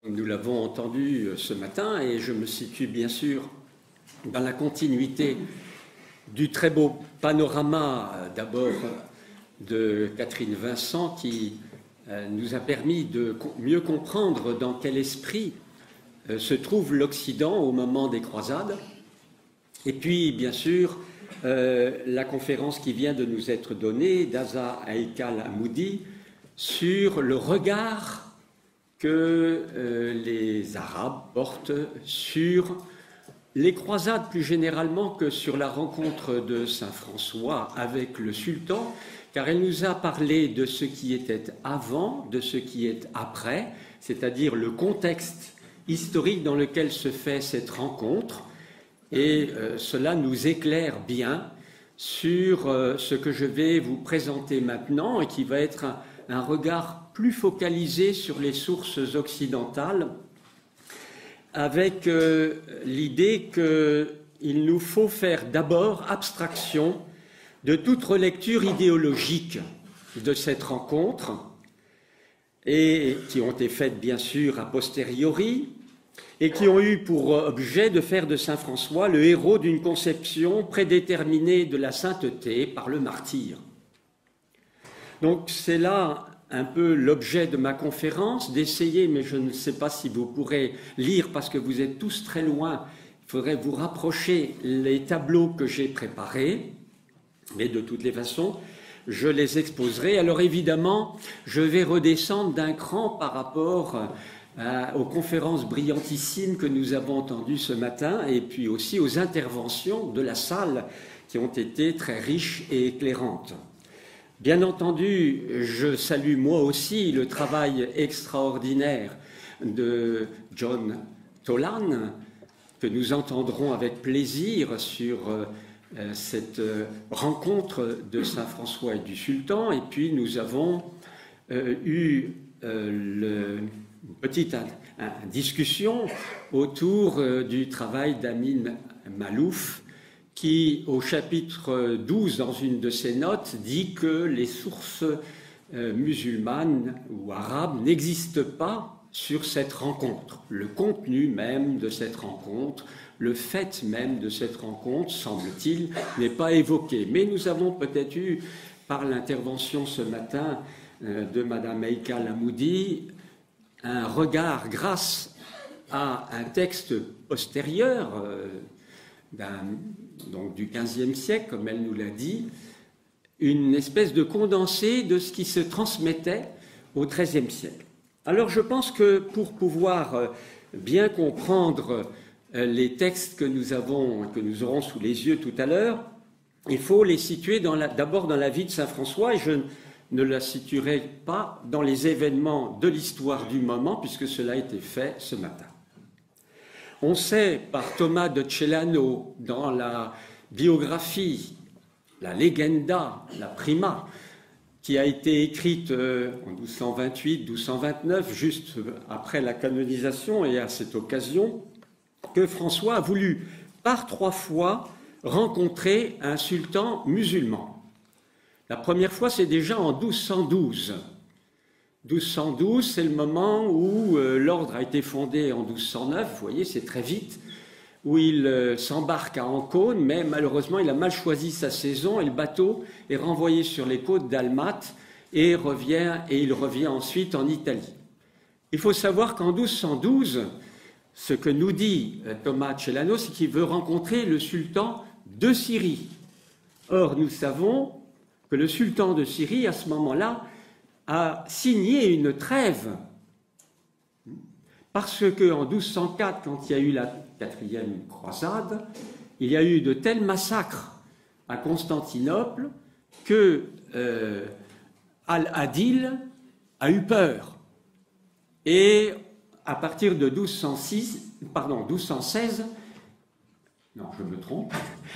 Nous l'avons entendu ce matin et je me situe bien sûr dans la continuité du très beau panorama d'abord de Catherine Vincent qui nous a permis de mieux comprendre dans quel esprit se trouve l'Occident au moment des croisades. Et puis bien sûr la conférence qui vient de nous être donnée d'Aza Haikal Hamoudi sur le regard que les Arabes portent sur les croisades plus généralement que sur la rencontre de Saint François avec le sultan, car elle nous a parlé de ce qui était avant, de ce qui est après, c'est-à-dire le contexte historique dans lequel se fait cette rencontre, et cela nous éclaire bien sur ce que je vais vous présenter maintenant et qui va être un regard plus focalisé sur les sources occidentales, avec l'idée qu'il nous faut faire d'abord abstraction de toute relecture idéologique de cette rencontre, et qui ont été faites bien sûr a posteriori, et qui ont eu pour objet de faire de Saint François le héros d'une conception prédéterminée de la sainteté par le martyr. Donc c'est là un peu l'objet de ma conférence, d'essayer, mais je ne sais pas si vous pourrez lire parce que vous êtes tous très loin, il faudrait vous rapprocher les tableaux que j'ai préparés, mais de toutes les façons, je les exposerai. Alors évidemment, je vais redescendre d'un cran par rapport aux conférences brillantissimes que nous avons entendues ce matin et puis aussi aux interventions de la salle qui ont été très riches et éclairantes. Bien entendu, je salue moi aussi le travail extraordinaire de John Tolan, que nous entendrons avec plaisir sur cette rencontre de Saint François et du sultan. Et puis nous avons eu une petite discussion autour du travail d'Amin Malouf, qui, au chapitre 12, dans une de ses notes, dit que les sources musulmanes ou arabes n'existent pas sur cette rencontre. Le contenu même de cette rencontre, le fait même de cette rencontre, semble-t-il, n'est pas évoqué. Mais nous avons peut-être eu, par l'intervention ce matin de Madame Haikal Hamoudi, un regard grâce à un texte postérieur, donc du XVe siècle, comme elle nous l'a dit, une espèce de condensé de ce qui se transmettait au XIIIe siècle. Alors je pense que pour pouvoir bien comprendre les textes que nous aurons sous les yeux tout à l'heure, il faut les situer d'abord dans la vie de Saint François, et je ne la situerai pas dans les événements de l'histoire du moment, puisque cela a été fait ce matin. On sait par Thomas de Celano, dans la biographie, la Legenda, la Prima, qui a été écrite en 1228-1229, juste après la canonisation, et à cette occasion, que François a voulu par 3 fois rencontrer un sultan musulman. La première fois, c'est déjà en 1212. 1212, c'est le moment où l'ordre a été fondé en 1209, vous voyez, c'est très vite, où il s'embarque à Ancône, mais malheureusement, il a mal choisi sa saison et le bateau est renvoyé sur les côtes d'Almate et il revient ensuite en Italie. Il faut savoir qu'en 1212, ce que nous dit Thomas Celano, c'est qu'il veut rencontrer le sultan de Syrie. Or, nous savons que le sultan de Syrie, à ce moment-là, a signé une trêve parce qu'en 1204, quand il y a eu la 4e croisade, il y a eu de tels massacres à Constantinople que Al-Adil a eu peur. Et à partir de 1216, non, je me trompe,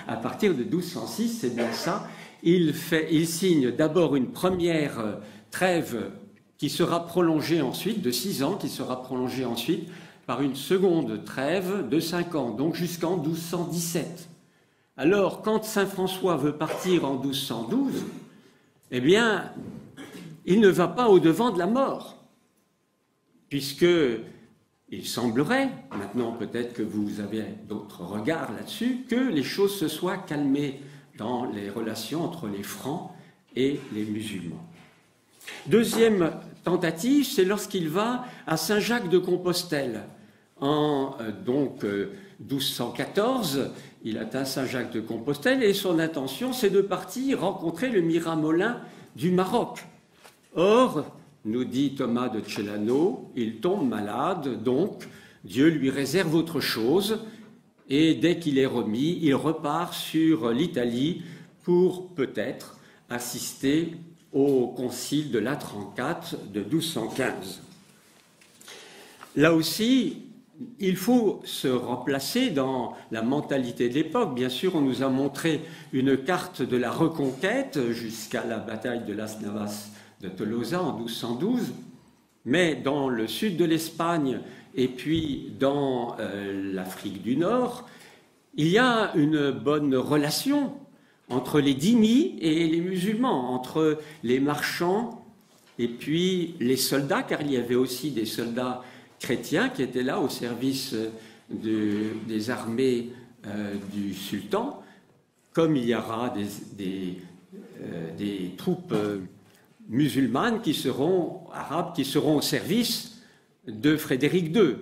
à partir de 1206, c'est bien ça, il signe d'abord une première trêve qui sera prolongée ensuite, de 6 ans, qui sera prolongée ensuite par une seconde trêve de 5 ans, donc jusqu'en 1217. Alors, quand Saint François veut partir en 1212, eh bien, il ne va pas au-devant de la mort, puisque il semblerait, maintenant peut-être que vous avez d'autres regards là-dessus, que les choses se soient calmées dans les relations entre les Francs et les musulmans. Deuxième tentative, c'est lorsqu'il va à Saint-Jacques de Compostelle. En 1214, il atteint Saint-Jacques de Compostelle et son intention, c'est de partir rencontrer le Miramolin du Maroc. Or, nous dit Thomas de Celano, il tombe malade, donc Dieu lui réserve autre chose, et dès qu'il est remis, il repart sur l'Italie pour peut-être assister au concile de Latran IV de 1215. Là aussi, il faut se replacer dans la mentalité de l'époque. Bien sûr, on nous a montré une carte de la Reconquête jusqu'à la bataille de Las Navas de Tolosa en 1212, mais dans le sud de l'Espagne et puis dans l'Afrique du Nord, il y a une bonne relation entre les dhimmis et les musulmans, entre les marchands et puis les soldats, car il y avait aussi des soldats chrétiens qui étaient là au service des armées du sultan, comme il y aura des troupes musulmanes arabes qui seront au service de Frédéric II.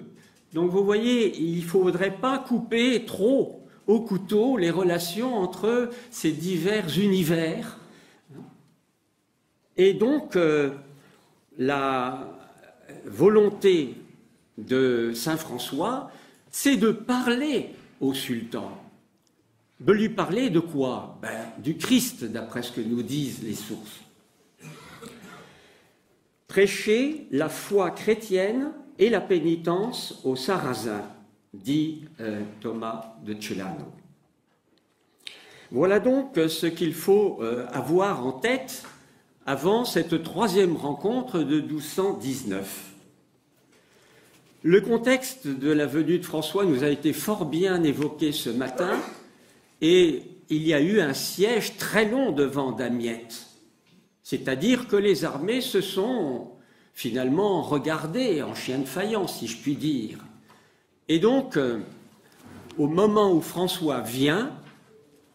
Donc vous voyez, il ne faudrait pas couper trop au couteau les relations entre ces divers univers. Et donc la volonté de saint François, c'est de parler au sultan. De lui parler de quoi? Du Christ, d'après ce que nous disent les sources. Prêcher la foi chrétienne et la pénitence aux Sarrasins, dit Thomas de Celano. Voilà donc ce qu'il faut avoir en tête avant cette troisième rencontre de 1219. Le contexte de la venue de François nous a été fort bien évoqué ce matin, et il y a eu un siège très long devant Damiette. C'est-à-dire que les armées se sont finalement regardées en chien de faïence, si je puis dire. Et donc, au moment où François vient,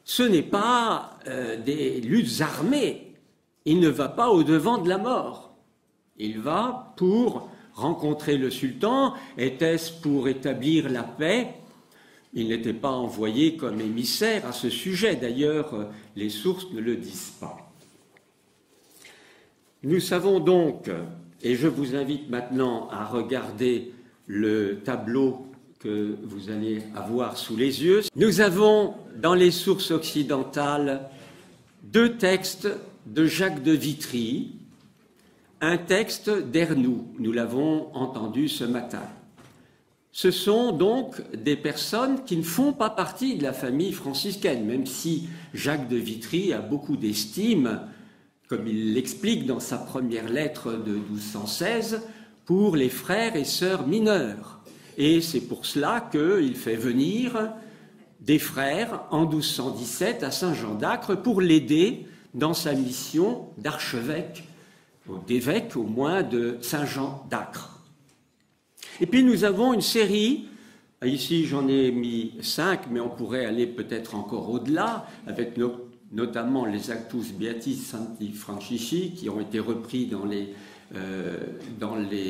ce n'est pas des luttes armées. Il ne va pas au-devant de la mort. Il va pour rencontrer le sultan. Était-ce pour établir la paix? Il n'était pas envoyé comme émissaire à ce sujet. D'ailleurs, les sources ne le disent pas. Nous savons donc, et je vous invite maintenant à regarder le tableau que vous allez avoir sous les yeux, nous avons dans les sources occidentales deux textes de Jacques de Vitry, un texte d'Ernoult, nous l'avons entendu ce matin. Ce sont donc des personnes qui ne font pas partie de la famille franciscaine, même si Jacques de Vitry a beaucoup d'estime, comme il l'explique dans sa première lettre de 1216, pour les frères et sœurs mineurs. Et c'est pour cela qu'il fait venir des frères en 1217 à Saint-Jean d'Acre pour l'aider dans sa mission d'archevêque, d'évêque au moins, de Saint-Jean d'Acre. Et puis nous avons une série, ici j'en ai mis 5, mais on pourrait aller peut-être encore au-delà, avec notamment les Actus Beatis Sancti Francisci, qui ont été repris dans les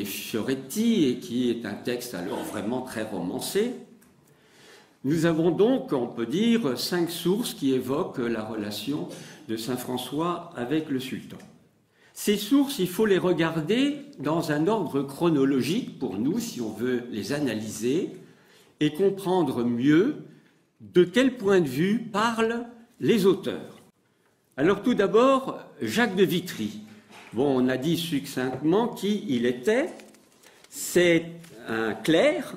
Fioretti, et qui est un texte alors vraiment très romancé. Nous avons donc, on peut dire, 5 sources qui évoquent la relation de saint François avec le sultan. Ces sources, il faut les regarder dans un ordre chronologique pour nous, si on veut les analyser, et comprendre mieux de quel point de vue parlent les auteurs. Alors tout d'abord, Jacques de Vitry. Bon, on a dit succinctement qui il était. C'est un clerc,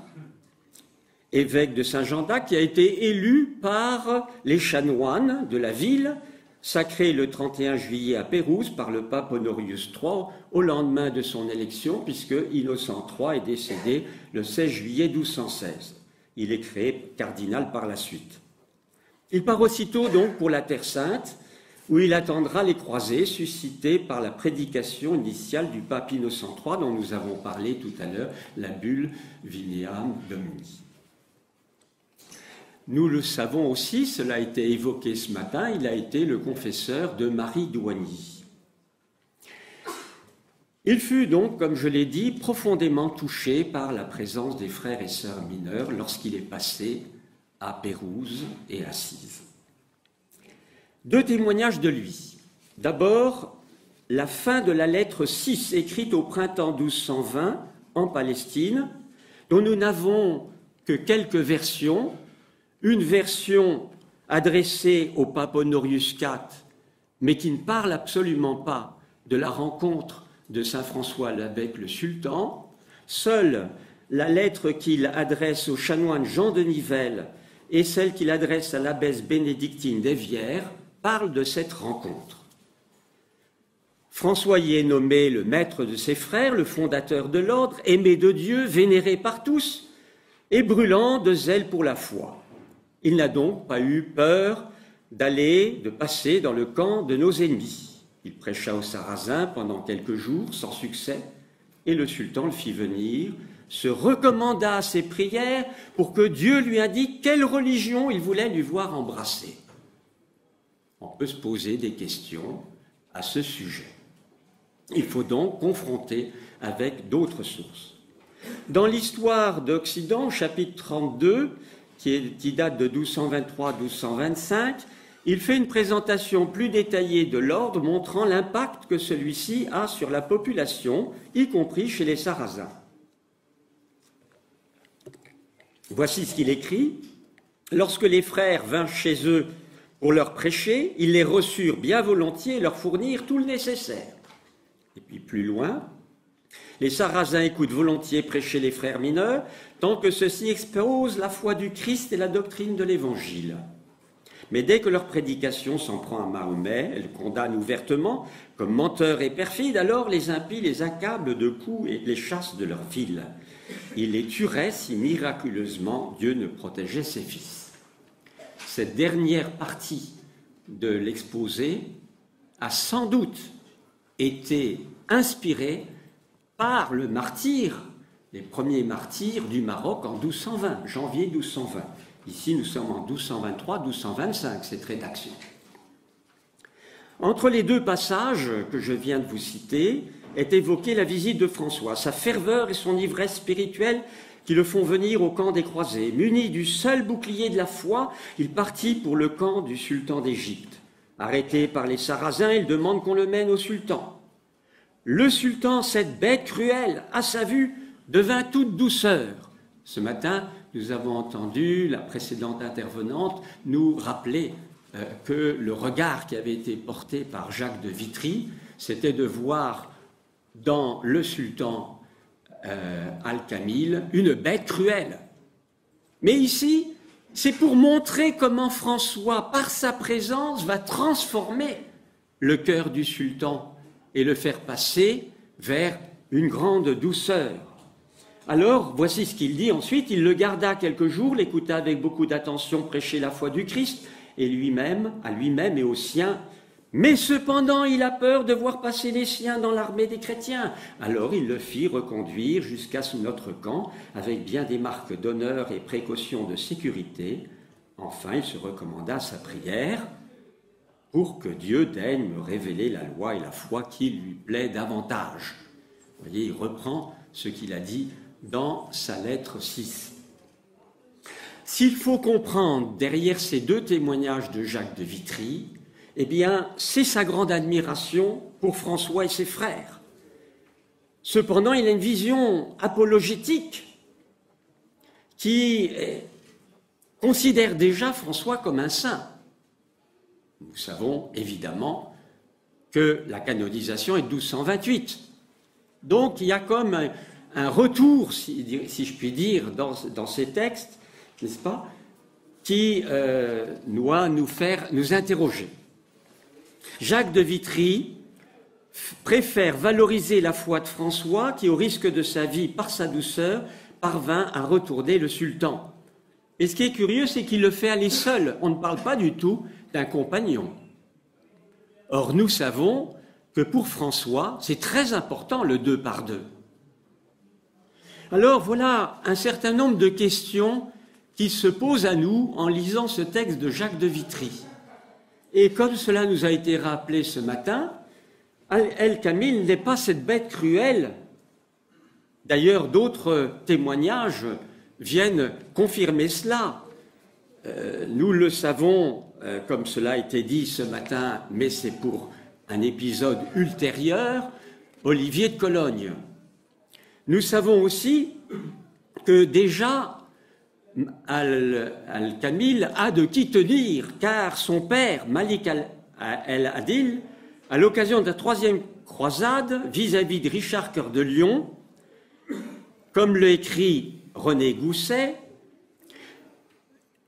évêque de Saint-Jean d'Acre, qui a été élu par les chanoines de la ville, sacré le 31 juillet à Pérouse par le pape Honorius III au lendemain de son élection, puisque Innocent III est décédé le 16 juillet 1216. Il est créé cardinal par la suite. Il part aussitôt donc pour la Terre Sainte, où il attendra les croisés suscitées par la prédication initiale du pape Innocent III, dont nous avons parlé tout à l'heure, la bulle Vineam Domini. Nous le savons aussi, cela a été évoqué ce matin, il a été le confesseur de Marie d'Oigny. Il fut donc, comme je l'ai dit, profondément touché par la présence des frères et sœurs mineurs lorsqu'il est passé à Pérouse et à Cise. Deux témoignages de lui. D'abord, la fin de la lettre 6 écrite au printemps 1220 en Palestine, dont nous n'avons que quelques versions. Une version adressée au pape Honorius IV, mais qui ne parle absolument pas de la rencontre de saint François avec le sultan. Seule la lettre qu'il adresse au chanoine Jean de Nivelles et celle qu'il adresse à l'abbesse bénédictine d'Évière parlent de cette rencontre. François y est nommé le maître de ses frères, le fondateur de l'ordre, aimé de Dieu, vénéré par tous et brûlant de zèle pour la foi. Il n'a donc pas eu peur de passer dans le camp de nos ennemis. Il prêcha aux Sarrasins pendant quelques jours, sans succès, et le sultan le fit venir, se recommanda à ses prières pour que Dieu lui indique quelle religion il voulait lui voir embrasser. On peut se poser des questions à ce sujet. Il faut donc confronter avec d'autres sources. Dans l'histoire d'Occident, chapitre 32, qui date de 1223-1225, il fait une présentation plus détaillée de l'ordre montrant l'impact que celui-ci a sur la population, y compris chez les Sarrasins. Voici ce qu'il écrit. Lorsque les frères vinrent chez eux pour leur prêcher, ils les reçurent bien volontiers et leur fournirent tout le nécessaire. Et puis plus loin, les Sarrasins écoutent volontiers prêcher les frères mineurs, tant que ceux-ci exposent la foi du Christ et la doctrine de l'Évangile. Mais dès que leur prédication s'en prend à Mahomet, elle condamne ouvertement comme menteurs et perfides, alors les impies les accablent de coups et les chassent de leurs villes. Ils les tueraient si miraculeusement Dieu ne protégeait ses fils. Cette dernière partie de l'exposé a sans doute été inspirée par le martyr, les premiers martyrs du Maroc en 1220, janvier 1220. Ici, nous sommes en 1223-1225, cette rédaction. Entre les deux passages que je viens de vous citer, est évoquée la visite de François, sa ferveur et son ivresse spirituelle qui le font venir au camp des croisés. Muni du seul bouclier de la foi, il partit pour le camp du sultan d'Égypte. Arrêté par les Sarrasins, il demande qu'on le mène au sultan. Le sultan, cette bête cruelle, à sa vue, devint toute douceur. Ce matin, nous avons entendu la précédente intervenante nous rappeler que le regard qui avait été porté par Jacques de Vitry, c'était de voir dans le sultan Al-Kamil une bête cruelle. Mais ici, c'est pour montrer comment François, par sa présence, va transformer le cœur du sultan et le faire passer vers une grande douceur. Alors, voici ce qu'il dit ensuite. Il le garda quelques jours, l'écouta avec beaucoup d'attention prêcher la foi du Christ, et à lui-même et aux siens. Mais cependant, il a peur de voir passer les siens dans l'armée des chrétiens. Alors il le fit reconduire jusqu'à notre camp, avec bien des marques d'honneur et précautions de sécurité. Enfin, il se recommanda à sa prière pour que Dieu daigne me révéler la loi et la foi qui lui plaît davantage. Vous voyez, il reprend ce qu'il a dit dans sa lettre 6. S'il faut comprendre derrière ces deux témoignages de Jacques de Vitry, eh bien, c'est sa grande admiration pour François et ses frères. Cependant, il a une vision apologétique qui considère déjà François comme un saint. Nous savons évidemment que la canonisation est de 1228. Donc il y a comme un retour, si je puis dire, dans ces textes, n'est-ce pas, qui doit nous interroger. Jacques de Vitry préfère valoriser la foi de François qui, au risque de sa vie par sa douceur, parvint à retourner le sultan. Et ce qui est curieux, c'est qu'il le fait aller seul. On ne parle pas du tout d'un compagnon. Or, nous savons que pour François, c'est très important le 2 par 2. Alors voilà un certain nombre de questions qui se posent à nous en lisant ce texte de Jacques de Vitry. Et comme cela nous a été rappelé ce matin, El-Kamil n'est pas cette bête cruelle. D'ailleurs, d'autres témoignages viennent confirmer cela. Nous le savons, comme cela a été dit ce matin, mais c'est pour un épisode ultérieur, Olivier de Cologne. Nous savons aussi que déjà Al-Kamil a de qui tenir, car son père, Malik el-Adil, à l'occasion de la 3e croisade vis-à-vis de Richard Cœur de Lion, comme le écrit René Gousset,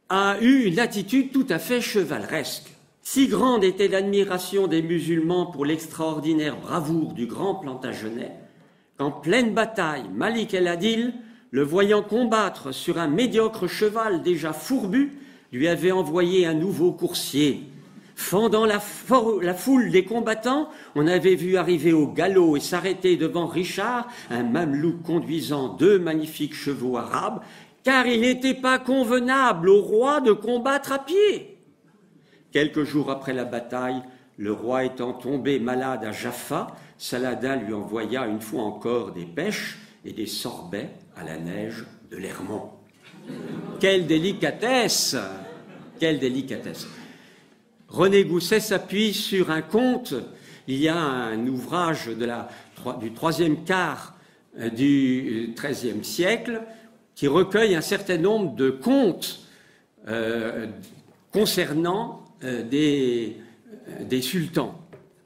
a eu une attitude tout à fait chevaleresque. Si grande était l'admiration des musulmans pour l'extraordinaire bravoure du grand Plantagenet, qu'en pleine bataille, Malik el-Adil, le voyant combattre sur un médiocre cheval déjà fourbu, lui avait envoyé un nouveau coursier. Fendant la foule des combattants, on avait vu arriver au galop et s'arrêter devant Richard un mamelouk conduisant 2 magnifiques chevaux arabes, car il n'était pas convenable au roi de combattre à pied. Quelques jours après la bataille, le roi étant tombé malade à Jaffa, Saladin lui envoya une fois encore des pêches et des sorbets à la neige de l'Hermont. Quelle délicatesse! Quelle délicatesse! René Gousset s'appuie sur un conte. Il y a un ouvrage du 3e quart du XIIIe siècle qui recueille un certain nombre de contes concernant des sultans.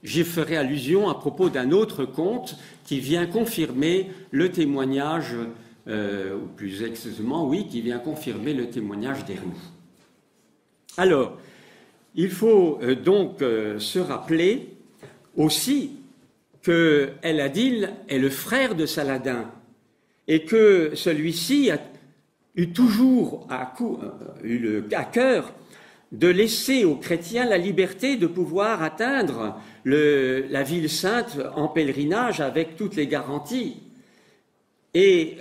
J'y ferai allusion à propos d'un autre conte qui vient confirmer le témoignage, ou plus exactement, oui, qui vient confirmer le témoignage d'Ernoux. Alors, il faut donc se rappeler aussi que El-Adil est le frère de Saladin et que celui-ci a eu toujours à cœur de laisser aux chrétiens la liberté de pouvoir atteindre la ville sainte en pèlerinage avec toutes les garanties. Et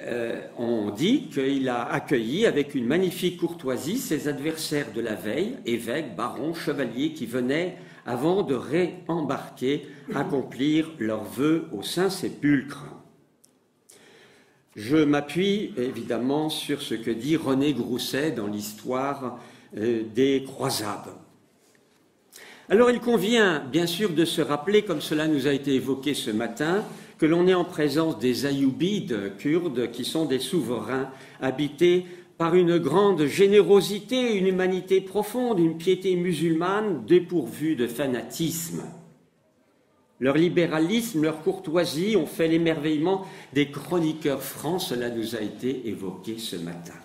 on dit qu'il a accueilli avec une magnifique courtoisie ses adversaires de la veille, évêques, barons, chevaliers, qui venaient, avant de réembarquer, accomplir leurs vœux au Saint-Sépulcre. Je m'appuie évidemment sur ce que dit René Gousset dans l'histoire des croisades. Alors il convient bien sûr de se rappeler, comme cela nous a été évoqué ce matin, que l'on est en présence des Ayyoubides kurdes, qui sont des souverains habités par une grande générosité, une humanité profonde, une piété musulmane dépourvue de fanatisme. Leur libéralisme, leur courtoisie ont fait l'émerveillement des chroniqueurs francs, cela nous a été évoqué ce matin.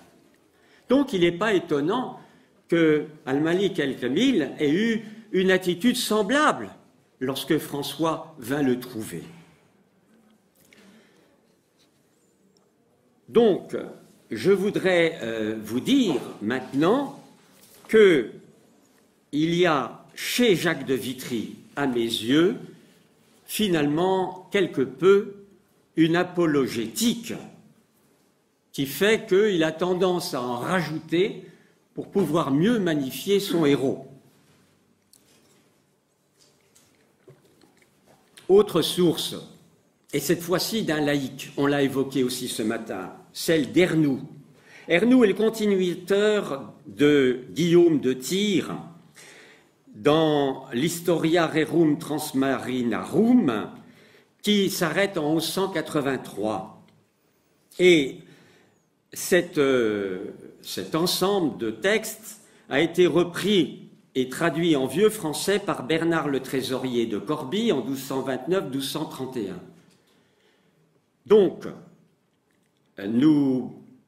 Donc il n'est pas étonnant que Al-Malik el-Kamil ait eu une attitude semblable lorsque François vint le trouver. Donc, je voudrais vous dire maintenant qu'il y a chez Jacques de Vitry, à mes yeux, finalement, quelque peu, une apologétique qui fait qu'il a tendance à en rajouter pour pouvoir mieux magnifier son héros. Autre source, et cette fois-ci d'un laïc, on l'a évoqué aussi ce matin, celle d'Ernoux. Ernoux est le continuateur de Guillaume de Tyr dans l'Historia Rerum Transmarinarum, qui s'arrête en 1183. Et cet ensemble de textes a été repris et traduit en vieux français par Bernard le Trésorier de Corbie en 1229-1231. Donc,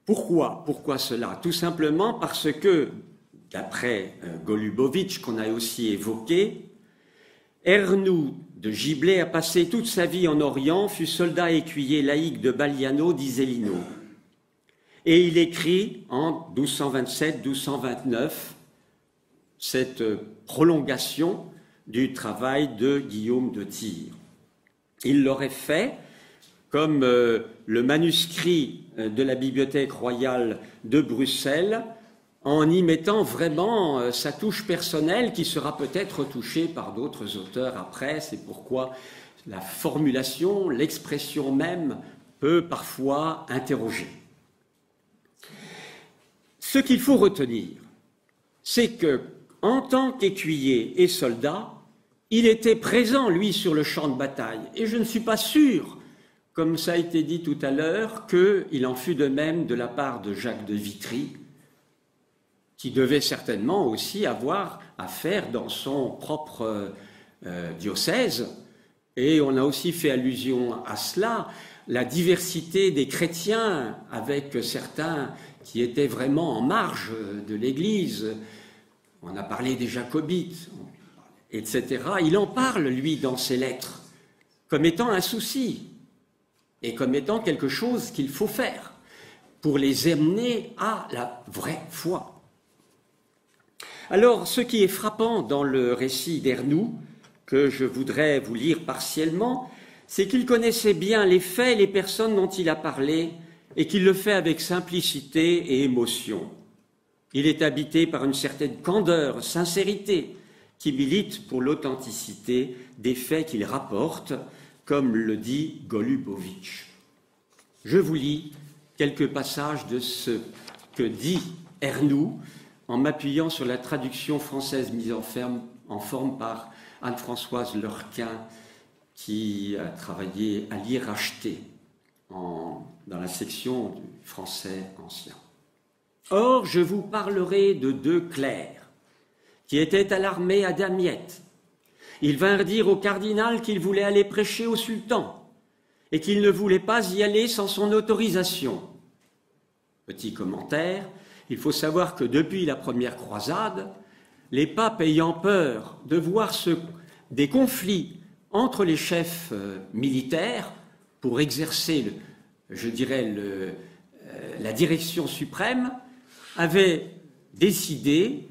pourquoi cela? Tout simplement parce que, d'après Golubovitch, qu'on a aussi évoqué, Ernoux de Giblet a passé toute sa vie en Orient, fut soldat écuyer laïque de Baliano d'Iselino. Et il écrit en 1227-1229 cette prolongation du travail de Guillaume de Tyr. Il l'aurait fait comme le manuscrit de la Bibliothèque royale de Bruxelles, en y mettant vraiment sa touche personnelle qui sera peut-être retouchée par d'autres auteurs après. C'est pourquoi la formulation, l'expression même peut parfois interroger. Ce qu'il faut retenir, c'est que, en tant qu'écuyer et soldat, il était présent, lui, sur le champ de bataille. Et je ne suis pas sûr, comme ça a été dit tout à l'heure, qu'il en fut de même de la part de Jacques de Vitry, qui devait certainement aussi avoir affaire dans son propre diocèse. Et on a aussi fait allusion à cela, la diversité des chrétiens, avec certains qui étaient vraiment en marge de l'Église. On a parlé des Jacobites, etc. Il en parle, lui, dans ses lettres, comme étant un souci et comme étant quelque chose qu'il faut faire pour les amener à la vraie foi. Alors, ce qui est frappant dans le récit d'Ernoult, que je voudrais vous lire partiellement, c'est qu'il connaissait bien les faits et les personnes dont il a parlé et qu'il le fait avec simplicité et émotion. Il est habité par une certaine candeur, sincérité, qui milite pour l'authenticité des faits qu'il rapporte, comme le dit Golubovitch. Je vous lis quelques passages de ce que dit Ernoult, en m'appuyant sur la traduction française mise en forme par Anne-Françoise Lurquin, qui a travaillé à l'IRHT dans la section du français ancien. Or, je vous parlerai de deux clercs qui étaient à l'armée à Damiette. Ils vinrent dire au cardinal qu'ils voulaient aller prêcher au sultan et qu'ils ne voulaient pas y aller sans son autorisation. Petit commentaire, il faut savoir que depuis la première croisade, les papes ayant peur de voir des conflits entre les chefs militaires pour exercer, la direction suprême, avaient décidé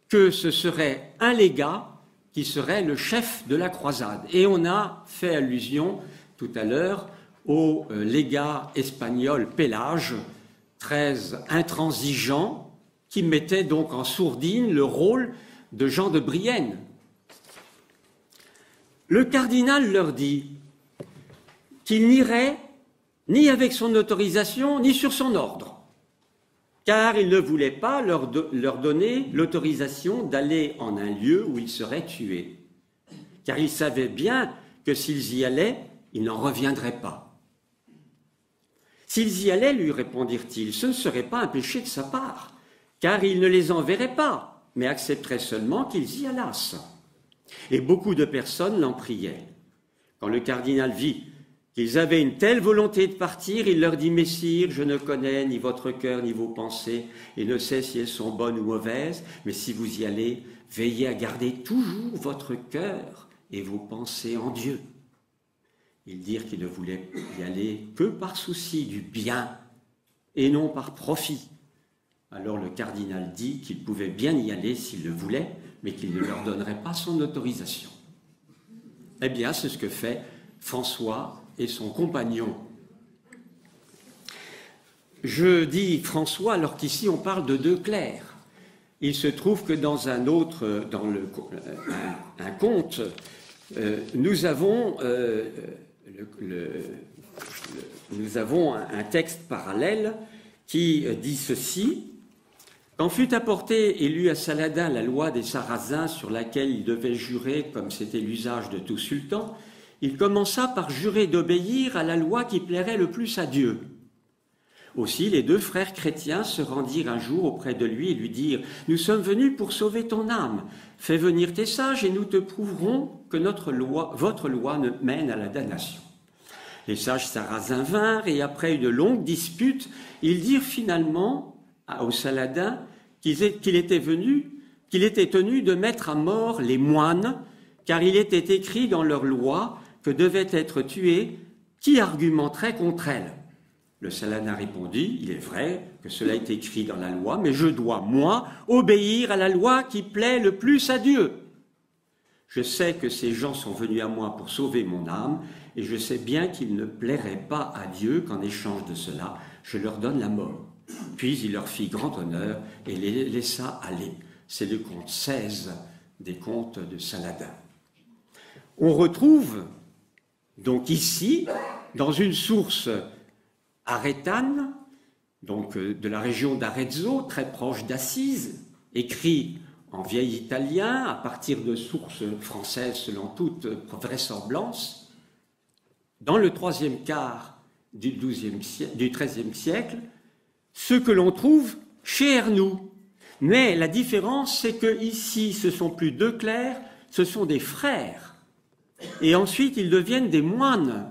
que ce serait un légat qui serait le chef de la croisade. Et on a fait allusion tout à l'heure au légat espagnol Pélage, très intransigeant, qui mettait donc en sourdine le rôle de Jean de Brienne. Le cardinal leur dit qu'il n'irait ni avec son autorisation, ni sur son ordre, car il ne voulait pas leur donner l'autorisation d'aller en un lieu où ils seraient tués, car ils savaient bien que s'ils y allaient, ils n'en reviendraient pas. S'ils y allaient, lui répondirent-ils, ce ne serait pas un péché de sa part, car il ne les enverrait pas, mais accepterait seulement qu'ils y allassent. Et beaucoup de personnes l'en priaient. Quand le cardinal vit qu'ils avaient une telle volonté de partir, il leur dit « Messire, je ne connais ni votre cœur ni vos pensées, et ne sais si elles sont bonnes ou mauvaises, mais si vous y allez, veillez à garder toujours votre cœur et vos pensées en Dieu. » Ils dirent qu'ils ne voulaient y aller que par souci du bien et non par profit. Alors le cardinal dit qu'il pouvait bien y aller s'il le voulait, mais qu'il ne leur donnerait pas son autorisation. Eh bien, c'est ce que fait François et son compagnon. Je dis François alors qu'ici on parle de deux clercs. Il se trouve que dans un conte, nous avons un texte parallèle qui dit ceci. Quand fut apportée et lue à Saladin la loi des Sarrasins sur laquelle il devait jurer, comme c'était l'usage de tout sultan, il commença par jurer d'obéir à la loi qui plairait le plus à Dieu. Aussi, les deux frères chrétiens se rendirent un jour auprès de lui et lui dirent « Nous sommes venus pour sauver ton âme. Fais venir tes sages et nous te prouverons que votre loi ne mène à la damnation. » Les sages Sarrasins vinrent et après une longue dispute, ils dirent finalement au Saladin qu'il était tenu de mettre à mort les moines, car il était écrit dans leur loi que devaient être tués qui argumenterait contre elle. Le Saladin répondit, il est vrai que cela est écrit dans la loi, mais je dois, moi, obéir à la loi qui plaît le plus à Dieu. Je sais que ces gens sont venus à moi pour sauver mon âme, et je sais bien qu'il ne plairait pas à Dieu qu'en échange de cela, je leur donne la mort. Puis il leur fit grand honneur et les laissa aller. C'est le conte 16 des contes de Saladin. On retrouve donc ici, dans une source arétane, donc de la région d'Arezzo, très proche d'Assise, écrit en vieil italien, à partir de sources françaises selon toute vraisemblance, dans le troisième quart du XIIIe siècle, ce que l'on trouve chez Ernoult. Mais la différence, c'est que ici, ce ne sont plus deux clercs, ce sont des frères. Et ensuite, ils deviennent des moines.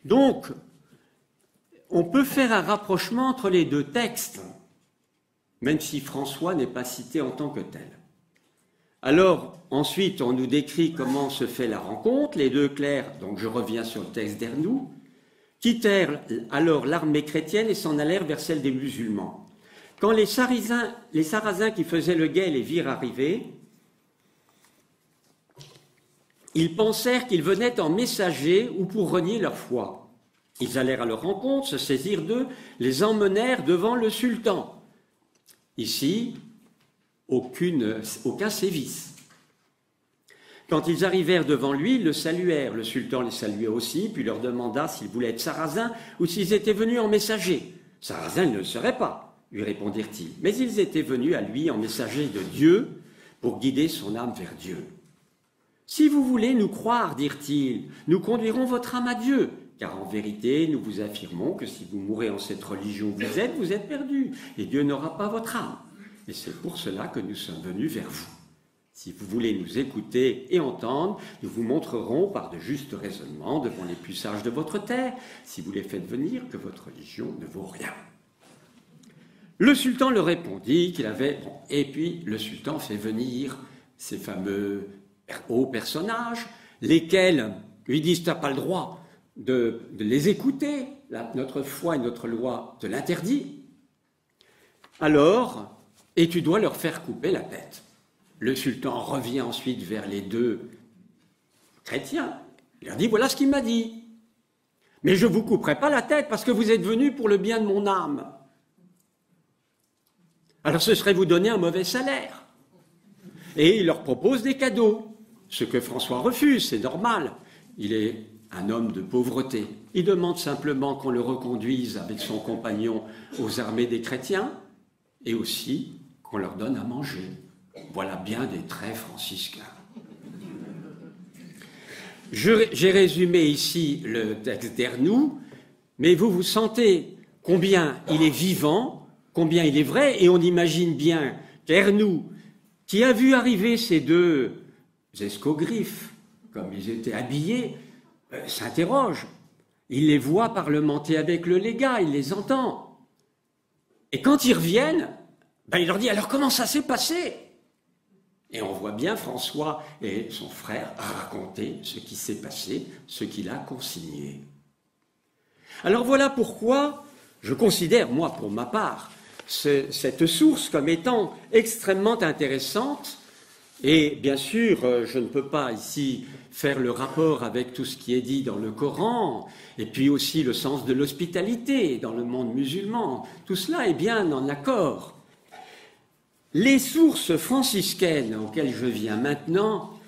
Donc, on peut faire un rapprochement entre les deux textes, même si François n'est pas cité en tant que tel. Alors, ensuite, on nous décrit comment se fait la rencontre. Les deux clercs, donc je reviens sur le texte d'Ernoult, quittèrent alors l'armée chrétienne et s'en allèrent vers celle des musulmans. Quand les Sarrasins qui faisaient le guet les virent arriver, ils pensèrent qu'ils venaient en messager ou pour renier leur foi. Ils allèrent à leur rencontre, se saisirent d'eux, les emmenèrent devant le sultan. Ici, aucun sévice. Quand ils arrivèrent devant lui, ils le saluèrent. Le sultan les salua aussi, puis leur demanda s'ils voulaient être sarrasins ou s'ils étaient venus en messager. Sarrasins, ils ne le seraient pas, lui répondirent-ils, mais ils étaient venus à lui en messager de Dieu pour guider son âme vers Dieu. Si vous voulez nous croire, dirent-ils, nous conduirons votre âme à Dieu, car en vérité, nous vous affirmons que si vous mourrez en cette religion où vous êtes perdus, et Dieu n'aura pas votre âme. Et c'est pour cela que nous sommes venus vers vous. Si vous voulez nous écouter et entendre, nous vous montrerons par de justes raisonnements devant les plus sages de votre terre, si vous les faites venir, que votre religion ne vaut rien. Le sultan leur répondit qu'il avait... Bon, et puis le sultan fait venir ces fameux hauts personnages, lesquels lui disent « tu n'as pas le droit de les écouter, notre foi et notre loi te l'interdit. Alors, et tu dois leur faire couper la tête. » Le sultan revient ensuite vers les deux chrétiens. Il leur dit « voilà ce qu'il m'a dit. Mais je ne vous couperai pas la tête parce que vous êtes venus pour le bien de mon âme. Alors ce serait vous donner un mauvais salaire. » Et il leur propose des cadeaux, ce que François refuse, c'est normal. Il est un homme de pauvreté. Il demande simplement qu'on le reconduise avec son compagnon aux armées des chrétiens et aussi qu'on leur donne à manger. Voilà bien des traits franciscains. J'ai résumé ici le texte d'Ernoult, mais vous sentez combien il est vivant, combien il est vrai, et on imagine bien qu'Ernoult, qui a vu arriver ces deux escogriffe, comme ils étaient habillés, s'interroge. Il les voit parlementer avec le légat, il les entend. Et quand ils reviennent, il leur dit « alors comment ça s'est passé ?» Et on voit bien François et son frère raconter ce qui s'est passé, ce qu'il a consigné. Alors voilà pourquoi je considère, moi pour ma part, cette source comme étant extrêmement intéressante. Et bien sûr, je ne peux pas ici faire le rapport avec tout ce qui est dit dans le Coran, et puis aussi le sens de l'hospitalité dans le monde musulman. Tout cela est bien en accord. Les sources franciscaines auxquelles je viens maintenant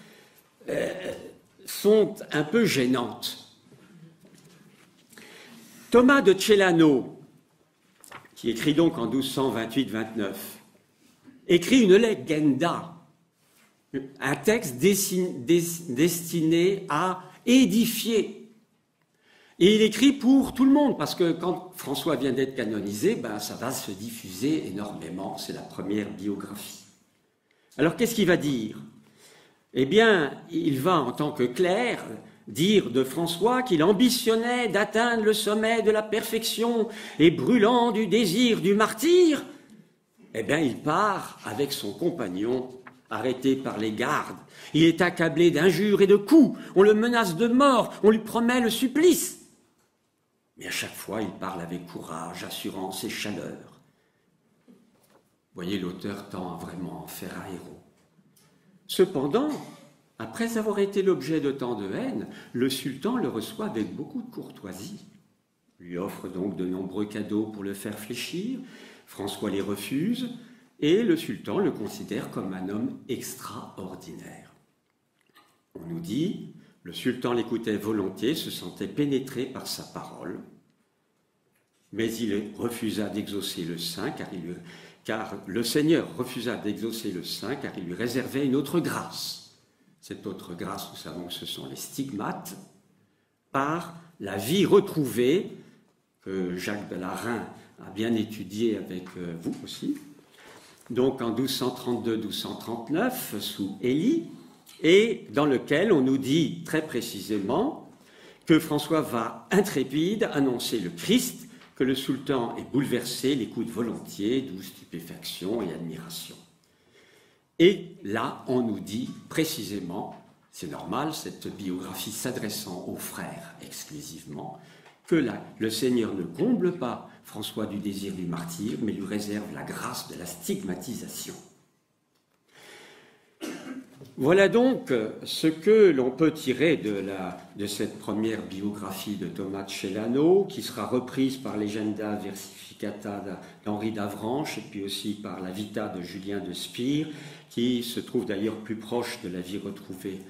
sont un peu gênantes. Thomas de Celano, qui écrit donc en 1228-29, écrit une legenda, un texte destiné à édifier. Et il écrit pour tout le monde, parce que quand François vient d'être canonisé, ça va se diffuser énormément, c'est la première biographie. Alors qu'est-ce qu'il va dire? Eh bien, il va, en tant que clerc, dire de François qu'il ambitionnait d'atteindre le sommet de la perfection et brûlant du désir du martyr. Eh bien, il part avec son compagnon, arrêté par les gardes. Il est accablé d'injures et de coups, on le menace de mort, on lui promet le supplice. Mais à chaque fois, il parle avec courage, assurance et chaleur. Vous voyez, l'auteur tend à vraiment en faire un héros. Cependant, Après avoir été l'objet de tant de haine, le sultan le reçoit avec beaucoup de courtoisie. Lui offre donc de nombreux cadeaux pour le faire fléchir. François les refuse et le sultan le considère comme un homme extraordinaire. On nous dit, le sultan l'écoutait volontiers, se sentait pénétré par sa parole, mais il refusa d'exaucer le sein, car le Seigneur refusa d'exaucer le sein, car il lui réservait une autre grâce. Cette autre grâce, nous savons que ce sont les stigmates, par la vie retrouvée, que Jacques de Larain a bien étudié avec vous aussi, donc en 1232-1239, sous Élie, et dans lequel on nous dit très précisément que François va intrépide annoncer le Christ, que le sultan est bouleversé, l'écoute volontiers, d'où stupéfaction et admiration. Et là, on nous dit précisément, c'est normal, cette biographie s'adressant aux frères exclusivement, que le Seigneur ne comble pas François du désir du martyr, mais lui réserve la grâce de la stigmatisation. Voilà donc ce que l'on peut tirer de cette première biographie de Thomas de Celano, qui sera reprise par Legenda Versificata d'Henri d'Avranches, et puis aussi par la Vita de Julien de Spire, qui se trouve d'ailleurs plus proche de la vie retrouvée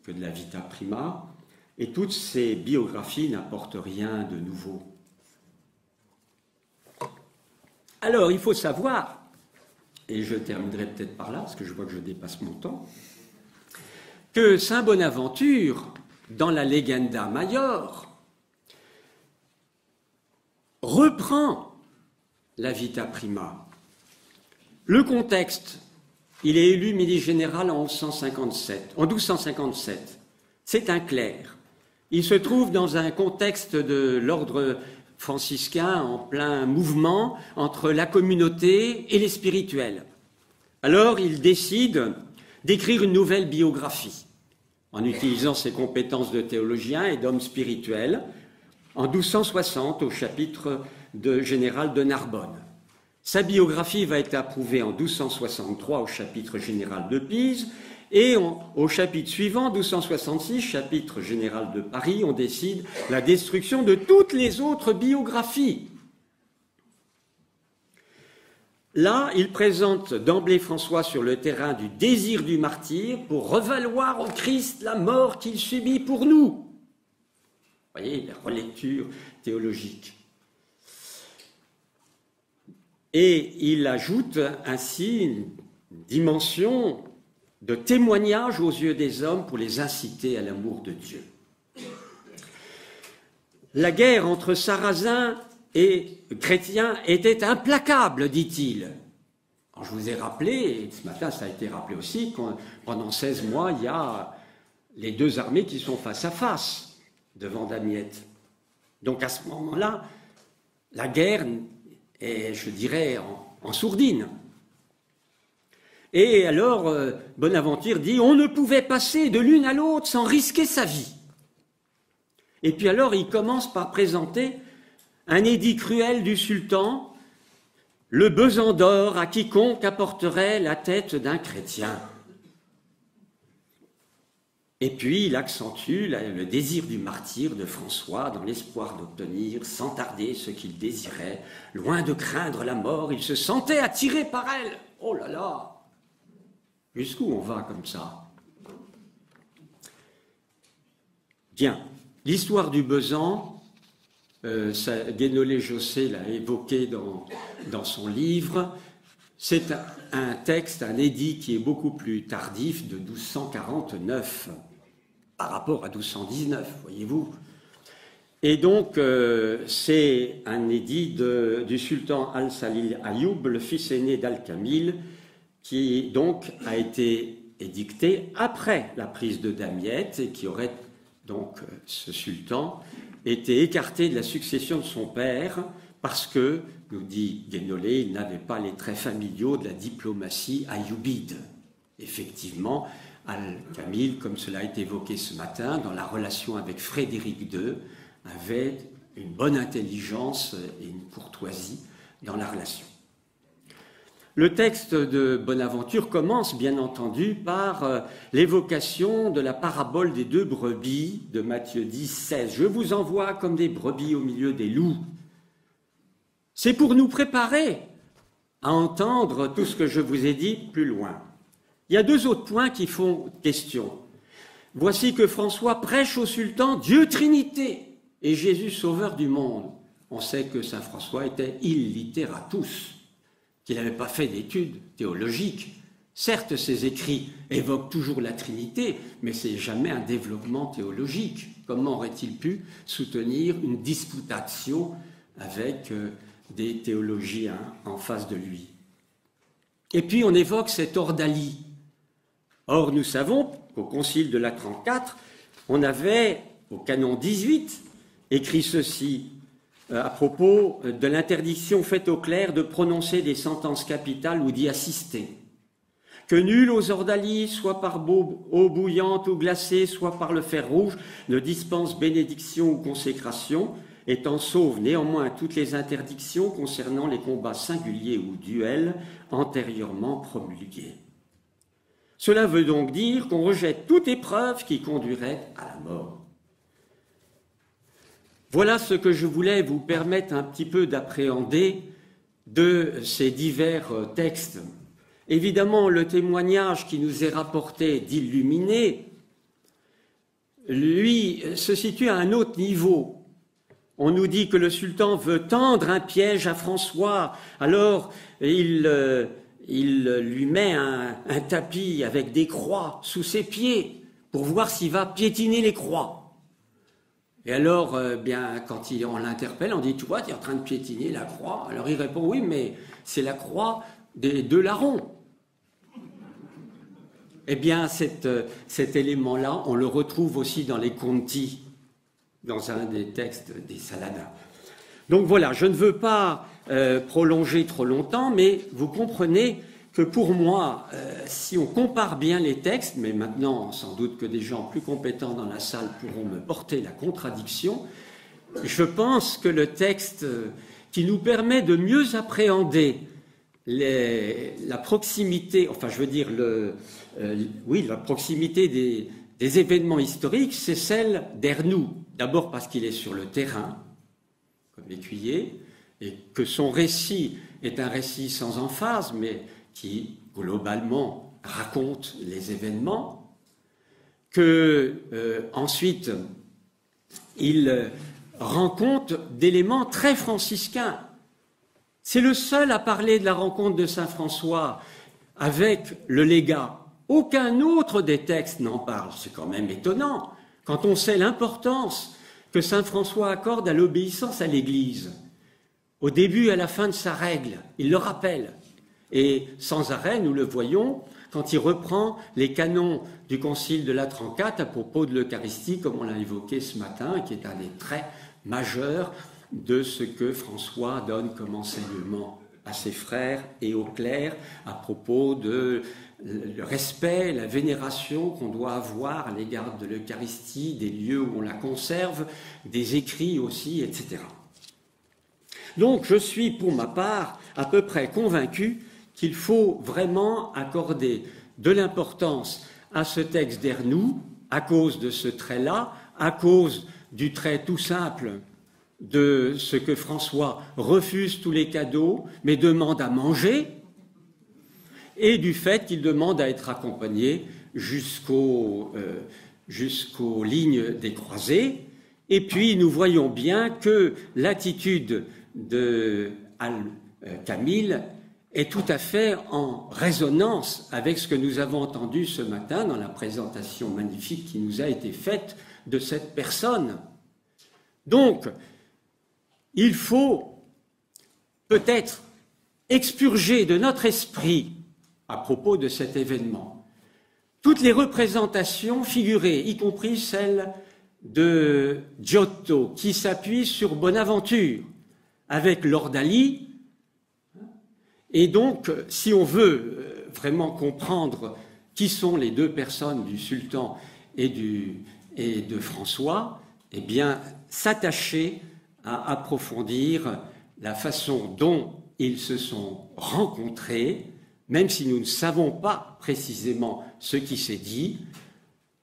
que de la Vita Prima. Et toutes ces biographies n'apportent rien de nouveau. Alors, il faut savoir, et je terminerai peut-être par là, parce que je vois que je dépasse mon temps, que saint Bonaventure, dans la Legenda Maior, reprend la Vita Prima. Le contexte, il est élu midi général en 1257. C'est un clerc. Il se trouve dans un contexte de l'ordre franciscain en plein mouvement entre la communauté et les spirituels. Alors il décide d'écrire une nouvelle biographie en utilisant ses compétences de théologien et d'homme spirituel en 1260 au chapitre général de Narbonne. Sa biographie va être approuvée en 1263 au chapitre général de Pise et au chapitre suivant, 1266, chapitre général de Paris, on décide la destruction de toutes les autres biographies. Là, il présente d'emblée François sur le terrain du désir du martyr pour revaloir au Christ la mort qu'il subit pour nous. Vous voyez, la relecture théologique. Et il ajoute ainsi une dimension de témoignage aux yeux des hommes pour les inciter à l'amour de Dieu. La guerre entre Sarrasins et chrétiens était implacable, dit-il. Alors, je vous ai rappelé, et ce matin ça a été rappelé aussi, que pendant 16 mois, il y a les deux armées qui sont face à face devant Damiette. Donc à ce moment-là, la guerre est, je dirais, en sourdine. Et alors, Bonaventure dit, on ne pouvait passer de l'une à l'autre sans risquer sa vie. Et puis alors, il commence par présenter un édit cruel du sultan, le besan d'or à quiconque apporterait la tête d'un chrétien. Et puis, il accentue le désir du martyr de François dans l'espoir d'obtenir sans tarder ce qu'il désirait. Loin de craindre la mort, il se sentait attiré par elle. Oh là là! Jusqu'où on va comme ça? Bien, l'histoire du besan, Guénolé-Jossé l'a évoqué dans son livre, c'est un texte, un édit qui est beaucoup plus tardif, de 1249 par rapport à 1219, voyez-vous. Et donc, c'est un édit du sultan Al-Salil Ayoub, le fils aîné d'Al-Kamil, qui donc a été édicté après la prise de Damiette et qui aurait donc, ce sultan, été écarté de la succession de son père parce que, nous dit Guénolé, il n'avait pas les traits familiaux de la diplomatie ayoubide. Effectivement, Al-Kamil, comme cela a été évoqué ce matin, dans la relation avec Frédéric II, avait une bonne intelligence et une courtoisie dans la relation. Le texte de Bonaventure commence, bien entendu, par l'évocation de la parabole des 2 brebis de Matthieu 10, 16. « Je vous envoie comme des brebis au milieu des loups. » C'est pour nous préparer à entendre tout ce que je vous ai dit plus loin. Il y a 2 autres points qui font question. Voici que François prêche au sultan Dieu Trinité et Jésus sauveur du monde. On sait que saint François était illiteratus, qu'il n'avait pas fait d'études théologiques. Certes, ses écrits évoquent toujours la Trinité, mais ce n'est jamais un développement théologique. Comment aurait-il pu soutenir une disputatio avec des théologiens en face de lui? Et puis on évoque cet ordalie. Or, nous savons qu'au Concile de Latran IV, on avait, au canon 18, écrit ceci à propos de l'interdiction faite aux clercs de prononcer des sentences capitales ou d'y assister. Que nul aux ordalies, soit par eau bouillante ou glacée, soit par le fer rouge, ne dispense bénédiction ou consécration, étant sauve néanmoins toutes les interdictions concernant les combats singuliers ou duels antérieurement promulgués. Cela veut donc dire qu'on rejette toute épreuve qui conduirait à la mort. Voilà ce que je voulais vous permettre un petit peu d'appréhender de ces divers textes. Évidemment, le témoignage qui nous est rapporté d'Illuminé, lui, se situe à un autre niveau. On nous dit que le sultan veut tendre un piège à François, alors il lui met un tapis avec des croix sous ses pieds pour voir s'il va piétiner les croix. Et alors, bien, quand on l'interpelle, on dit « Tu vois, tu es en train de piétiner la croix ». Alors il répond « Oui, mais c'est la croix des 2 larrons ». Eh bien, cet élément-là, on le retrouve aussi dans les Conti, dans un des textes des Saladins. Donc voilà, je ne veux pas prolonger trop longtemps, mais vous comprenez que pour moi, si on compare bien les textes, mais maintenant sans doute que des gens plus compétents dans la salle pourront me porter la contradiction, je pense que le texte qui nous permet de mieux appréhender la proximité, enfin je veux dire la proximité des événements historiques, c'est celle d'Ernoult. D'abord parce qu'il est sur le terrain, comme l'écuyer, et que son récit est un récit sans emphase, mais qui, globalement, raconte les événements, que ensuite, il rend compte d'éléments très franciscains. C'est le seul à parler de la rencontre de saint François avec le légat. Aucun autre des textes n'en parle. C'est quand même étonnant, quand on sait l'importance que saint François accorde à l'obéissance à l'Église. Au début et à la fin de sa règle, il le rappelle. Et sans arrêt, nous le voyons quand il reprend les canons du Concile de Latran IV à propos de l'Eucharistie, comme on l'a évoqué ce matin, qui est un des traits majeurs de ce que François donne comme enseignement à ses frères et aux clercs à propos de le respect, la vénération qu'on doit avoir à l'égard de l'Eucharistie, des lieux où on la conserve, des écrits aussi, etc. Donc je suis pour ma part à peu près convaincu qu'il faut vraiment accorder de l'importance à ce texte d'Ernoult à cause de ce trait-là, à cause du trait tout simple de ce que François refuse tous les cadeaux, mais demande à manger, et du fait qu'il demande à être accompagné jusqu'aux lignes des croisées. Et puis nous voyons bien que l'attitude de Al-Kamil est tout à fait en résonance avec ce que nous avons entendu ce matin dans la présentation magnifique qui nous a été faite de cette personne. Donc, il faut peut-être expurger de notre esprit, à propos de cet événement, toutes les représentations figurées, y compris celle de Giotto, qui s'appuie sur Bonaventure, avec l'ordalie. Et donc, si on veut vraiment comprendre qui sont les 2 personnes du sultan et de François, eh bien, s'attacher à approfondir la façon dont ils se sont rencontrés, même si nous ne savons pas précisément ce qui s'est dit.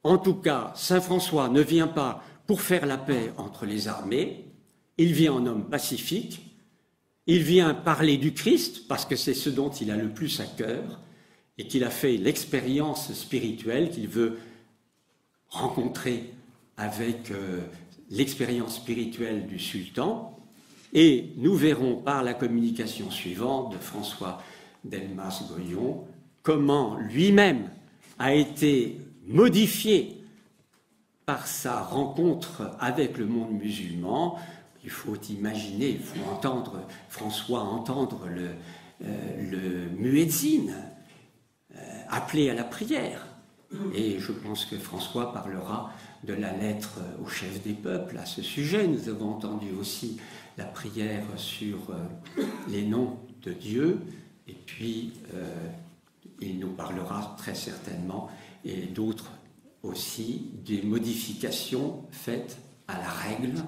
En tout cas, saint François ne vient pas pour faire la paix entre les armées, il vient en homme pacifique, il vient parler du Christ, parce que c'est ce dont il a le plus à cœur, et qu'il a fait l'expérience spirituelle qu'il veut rencontrer avec l'expérience spirituelle du sultan. Et nous verrons par la communication suivante de François Delmas-Goyon comment lui-même a été modifié par sa rencontre avec le monde musulman. Il faut imaginer, il faut entendre François entendre le muezzin appeler à la prière. Et je pense que François parlera de la lettre au chef des peuples à ce sujet. Nous avons entendu aussi la prière sur les noms de Dieu, et puis il nous parlera très certainement, et d'autres aussi, des modifications faites à la règle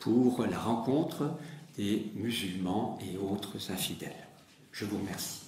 pour la rencontre des musulmans et autres infidèles. Je vous remercie.